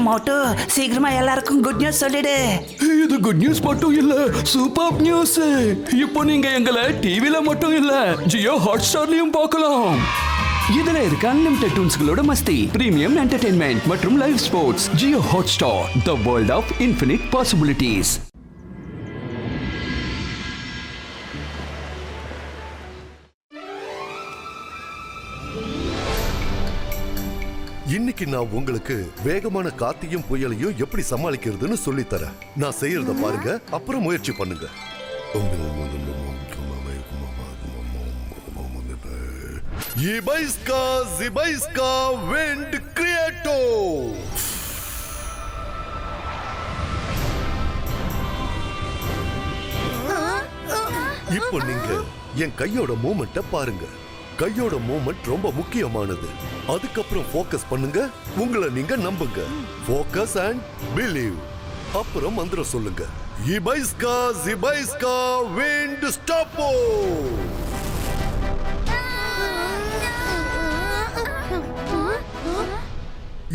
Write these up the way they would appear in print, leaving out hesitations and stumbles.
மோட்டு சீக்கிரமா எல்லாருக்கும் good news சொல்லிடு. இது குட் நியூஸ் மட்டும் இல்ல, சூப்பர் நியூஸ். இப்போ நீங்க எங்களை டிவில மட்டும் இல்ல, ஜியோ ஹாட்ஸ்டார்லயும் பார்க்கலாம். இதுல இருக்க அன்லிமிட்டெட் டூன்ஸ்களோட மஸ்தி, பிரீமியம் என்டர்டெயின்மெண்ட் மற்றும் live sports. Jio Hotstar, the world of infinite possibilities. இன்னைக்கு நான் உங்களுக்கு வேகமான காத்தையும் புயலையும் எப்படி சமாளிக்கிறதுன்னு சொல்லி தரேன். நான் செய்யறத பாருங்க, அப்புறம் முயற்சி பண்ணுங்க. Ibaiska Zibaiska Wind Creator. இப்போ நீங்க என் கையோட மூமெண்ட்ட பாருங்க. கையோட மூமெண்ட் ரொம்ப முக்கியமானது. அதுக்கப்புறம் ஃபோக்கஸ் பண்ணுங்க, உங்களை நீங்க நம்புங்க. Focus and believe. அப்புறம் மந்திரம் சொல்லுங்க. Ibaiska Zibaiska Wind Stoppo.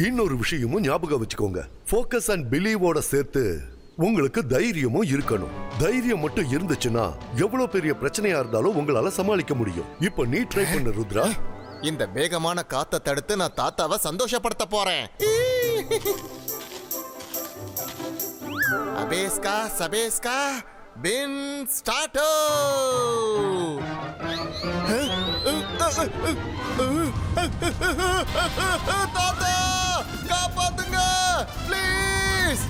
இன்னொரு விஷயமும் ஞாபகம் வச்சுக்கோங்க. ஃபோக்கஸ் அண்ட் பிலீவோட சேர்த்து உங்களுக்கு தைரியமும் இருக்கணும். தைரியம் மட்டும் இருந்துச்சுன்னா எவ்வளவு பெரிய பிரச்சனையா இருந்தாலும் உங்களால சமாளிக்க முடியும். இப்போ நீ ட்ரை பண்ணு ருத்ரா. இந்த வேகமான காத்தை தடுத்து நான் தாத்தாவை சந்தோஷப்படுத்த போறேன். அபேஸ்கா சபேஸ்கா பின் ஸ்டார்டோ. தாத்தா காப்பாத்துங்க ப்ளீஸ்.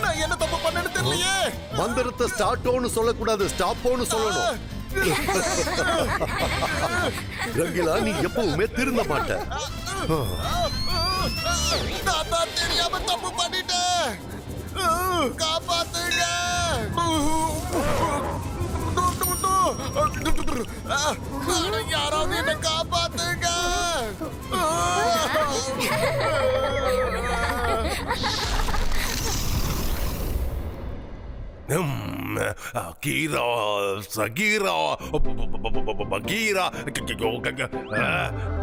நான் என்ன தப்பு பண்ணேன்னு தெரியலையே. மந்திரத்தை ஸ்டார்ட்டோன்னு சொல்லக்கூடாது, ஸ்டாப்போன்னு சொல்லணும். ரங்கிலா, நீ எப்பவுமே திருந்த மாட்ட. தாத்தா தெரியாம தப்பு பண்ணிட்டேன், காப்பாத்துங்க. யாராவது என்ன காப்பாத்துங்க. Akira, Sagira, Bagira,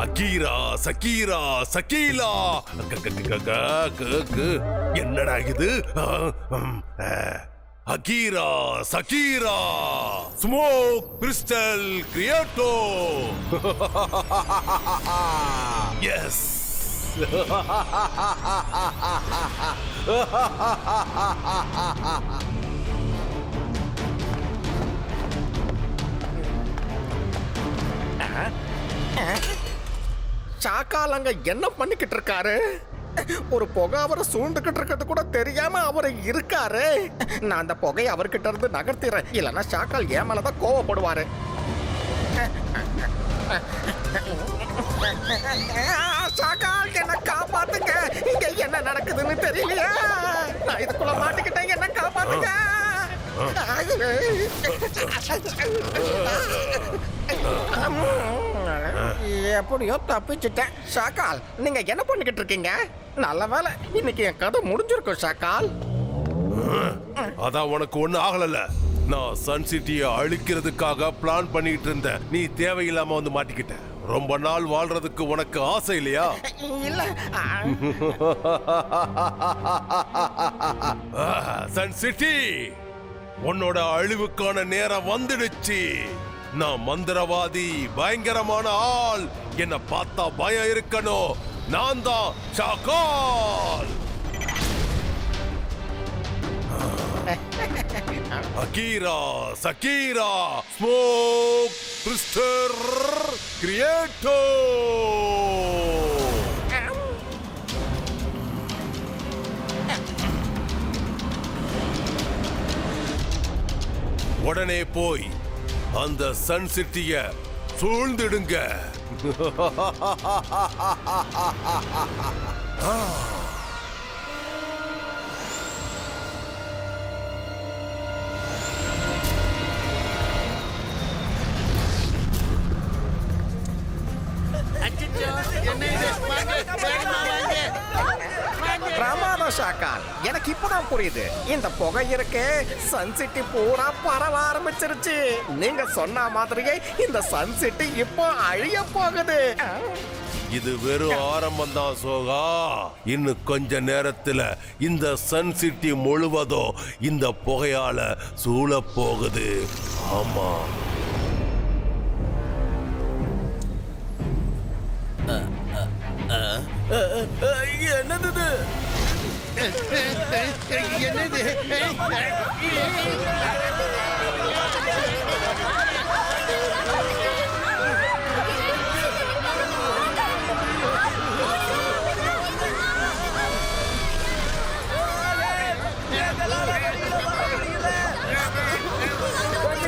Akira, Sakira, Sakila. என்னடா இது? Akira, Sakira, Smoke Crystal Creator. Yes. சாக்காலங்க என்ன பண்ணிக்கிட்டு இருக்காரு? ஒரு புகை அவரை சூழ்ந்துகிட்டு இருக்கிறது கூட தெரியாம அவரு இருக்காரு. நான் அந்த புகையை அவர்கிட்ட இருந்து நகர்த்திறேன், இல்லைன்னா சாக்கால் என் மேலதான் கோவப்படுவாரு. சாக்கால் என்ன காப்பாத்துங்க, இங்க என்ன நடக்குதுன்னு தெரியலையா? நான் இதுக்குள்ள மாட்டிக்கிட்டேன், என்ன காப்பாத்துங்க. எப்படியோ தப்பிச்சுட்டேன். ஷாக்கால், நீங்க என்ன பண்ணிக்கிட்டு இருக்கீங்க? நல்ல வேலை, இன்னைக்கு என் கதை முடிஞ்சிருக்கும் ஷாக்கால். அதான் உனக்கு ஒண்ணு ஆகல. நான் சன் சிட்டியை அழிக்கிறதுக்காக பிளான் பண்ணிட்டு இருந்தேன். நீ தேவையில்லாம வந்து மாட்டிக்கிட்ட. ரொம்ப நாள் வாழ்றதுக்கு உனக்கு ஆசை இல்லையா? இல்ல. சன் சிட்டி, உன்னோட அழிவுக்கான நேரம் வந்துடுச்சு. நான் மந்திரவாதி, பயங்கரமான ஆள். என்ன பார்த்தா பயம் இருக்கணும். நான் தான் ஷாக்கால். அகீரா, சகீரா, ஸ்மோக் கிறிஸ்டர் கிரியேட்டோ. உடனே போய் அந்த சன் சிட்டிய சூழ்ந்துடுங்க. பிரமாதம் ஷாக்கால், எனக்கு இப்பதான் புரியுது. இந்த புகை இருக்கு, சன் சிட்டி பூரா பரவ ஆரம்பிச்சிருச்சு. நீங்க சொன்ன மாதிரியே இந்த சன் சிட்டி இப்போ அழிய போகுது. இது வெறும் ஆரம்பம் தான் சோகா. இன்னும் கொஞ்ச நேரத்துல இந்த சன் சிட்டி முழுவதும் இந்த புகையால சூழ போகுது. ஆமா, என்னது என்னது?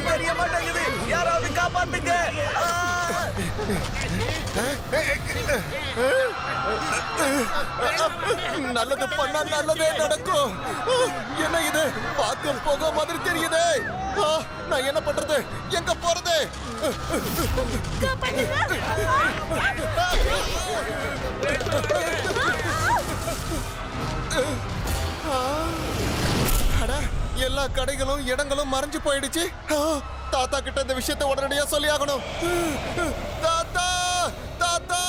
தெரிய மாட்டேங்குது, யாராவது காப்பாத்துங்க. நல்லது பண்ணா நல்லதே நடக்கும். என்ன இது பார்க்க போக மாதிரி தெரியுது. நான் என்ன பண்றது, எங்க போறது? எல்லா கடைகளும் இடங்களும் மறைஞ்சு போயிடுச்சு. தாத்தா கிட்ட இந்த விஷயத்தை உடனடியா சொல்லி ஆகணும். தாத்தா தாத்தா,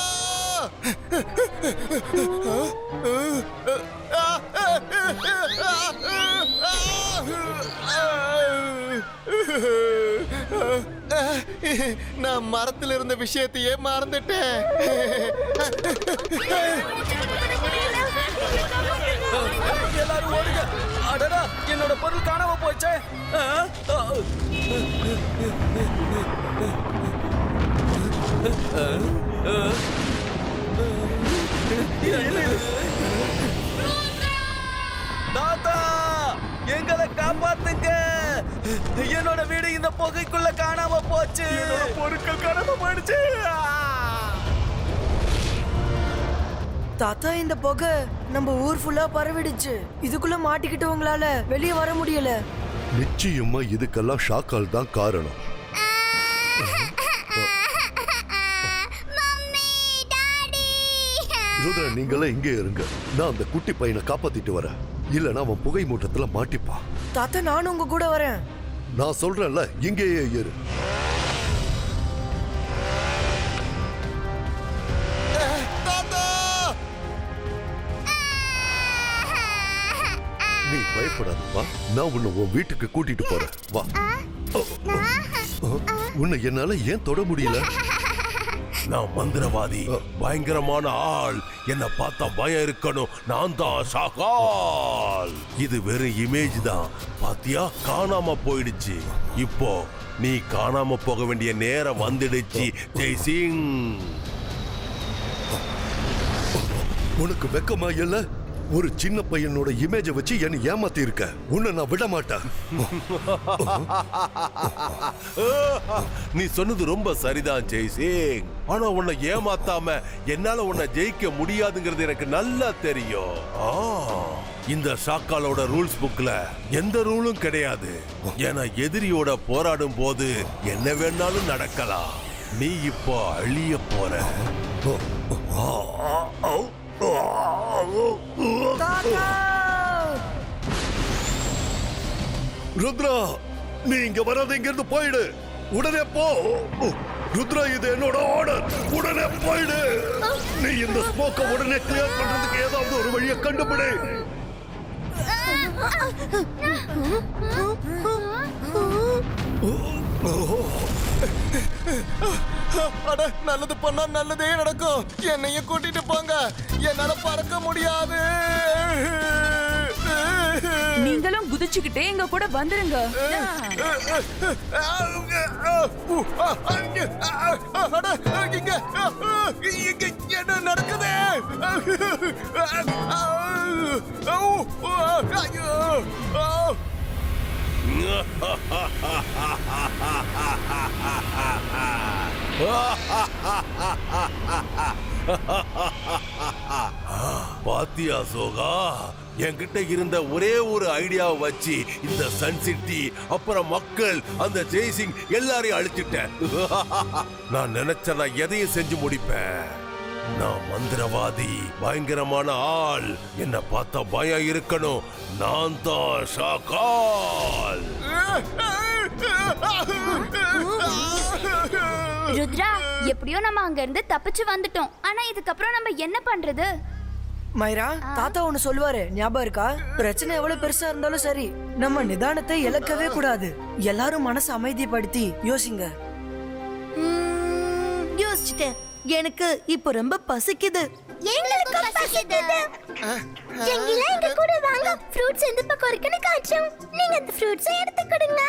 நான் மரத்தில் இருந்த விஷயத்தையே மறந்துட்டேன். எல்லாரும் ஓடுங்க. அடடா, என்னோட பொருள் காணாம போச்சே. தாத்தா, எங்களை காப்பாத்துங்க. என்னோட வீடு இந்த புகைக்குள்ள காணாம போச்சு. என்னோட பொருட்கள் காணாம போயிடுச்சு. தாத்தா, இந்த புகை நம்ம ஊர் ஃபுல்லா பரவிடுச்சு. இதுக்குள்ள மாட்டிக்கிட்டு உங்களால வெளியே வர முடியல. நிச்சயமா இதுக்கெல்லாம் ஷாக்கால் தான் காரணம். ருத்ரா, நீங்களே இங்கே இருங்க. நான் அந்த குட்டி பையனை காப்பாத்திட்டு வரேன். இல்லனா அவன் புகை மூட்டத்துல மாட்டிப்பான். தாத்தா, நானும் உங்க கூட வரேன். நான் சொல்றேன்ல, இங்கேயே இரு. நீ பயப்படாதப்பா, நான் உன்னை உன் வீட்டுக்கு கூட்டிட்டு போறேன். வா. உன்னை என்னால ஏன் தொட முடியல? நான் மந்திரவாதி, பயங்கரமான ஆள். என்ன பார்த்தா பயம் இருக்கணும். நான் தான் ஷாகால். இது வெறும் இமேஜ் தான். பாத்தியா, காணாம போயிடுச்சு. இப்போ நீ காணாம போக வேண்டிய நேரம் வந்துடுச்சு ஜெய்சிங். உனக்கு வெக்கமா இல்ல? ஒரு சின்ன பையனோட இமேஜை வச்சு என்ன ஏமாத்தி இருக்க. உன்னை நான் விட மாட்டேன். நீ சொன்னது ரொம்ப சரிதான் ஜெய்சிங். ஆனா உன்னை ஏமாத்தாம என்னால உன்னை ஜெயிக்க முடியாதுங்கிறது எனக்கு நல்லா தெரியும். இந்த ஷாக்காலோட ரூல்ஸ் புக்ல எந்த ரூலும் கிடையாது. ஏன்னா எதிரியோட போராடும் போது என்ன வேணாலும் நடக்கலாம். நீ இப்போ அழிய போற. ருத்ரா, நீ இங்க வராத, இங்க இருந்து போயிடு. உடனே போ. ருத்ரா, இது என்னோட ஆர்டர். உடனே போயிடு. நீ இந்த ஸ்மோக்க உடனே கிளியர் பண்றதுக்கு ஏதாவது ஒரு வழியை கண்டுபிடி. அட, நல்லது பண்ணா நல்லதே நடக்கும். என்னையும் கூட்டிட்டு போங்க. என்னால பறக்க முடியாது. நீங்களும் குதிச்சுக்கிட்டே எங்க கூட வந்துருங்க. என்ன நடக்குது? பாத்தியா சோகா, என்கிட்ட இருந்த ஒரே ஒரு ஐடியாவை வச்சு இந்த சன் சிட்டி அப்புறம் மக்கள் அந்த ஜெய்சிங் எல்லாரையும் அழிச்சிட்டேன். நான் நினைச்ச நான் எதையும் செஞ்சு முடிப்பேன். நான் மந்திரவாதி, பயங்கரமான ஆள். என்ன பார்த்தா பயம் இருக்கணும். நான் தான் ஷாகால். ருத்ரா, எப்படியோ நம்ம அங்க இருந்து தப்பிச்சு வந்துட்டோம். ஆனா இதுக்கப்புறம் நம்ம என்ன பண்றது? மைரா, தாத்தா ஒண்ணு சொல்லுவாரு, ஞாபகம் இருக்கா? பிரச்சனை எவ்வளவு பெருசா இருந்தாலும் சரி, நம்ம நிதானத்தை இழக்கவே கூடாது. எல்லாரும் மனசை அமைதிப்படுத்தி யோசிங்க. யோசிச்சிட்டேன். எனக்கு இப்போ ரொம்ப பசிக்குது. எங்களுக்கு பசிக்குது. ஜங்கிலா, எங்க கூட வாங்க. ஃப்ரூட்ஸ் எந்த பக்கம் இருக்குன்னு காட்டும். நீங்க அந்த ஃப்ரூட்ஸை எடுத்து கொடுங்க.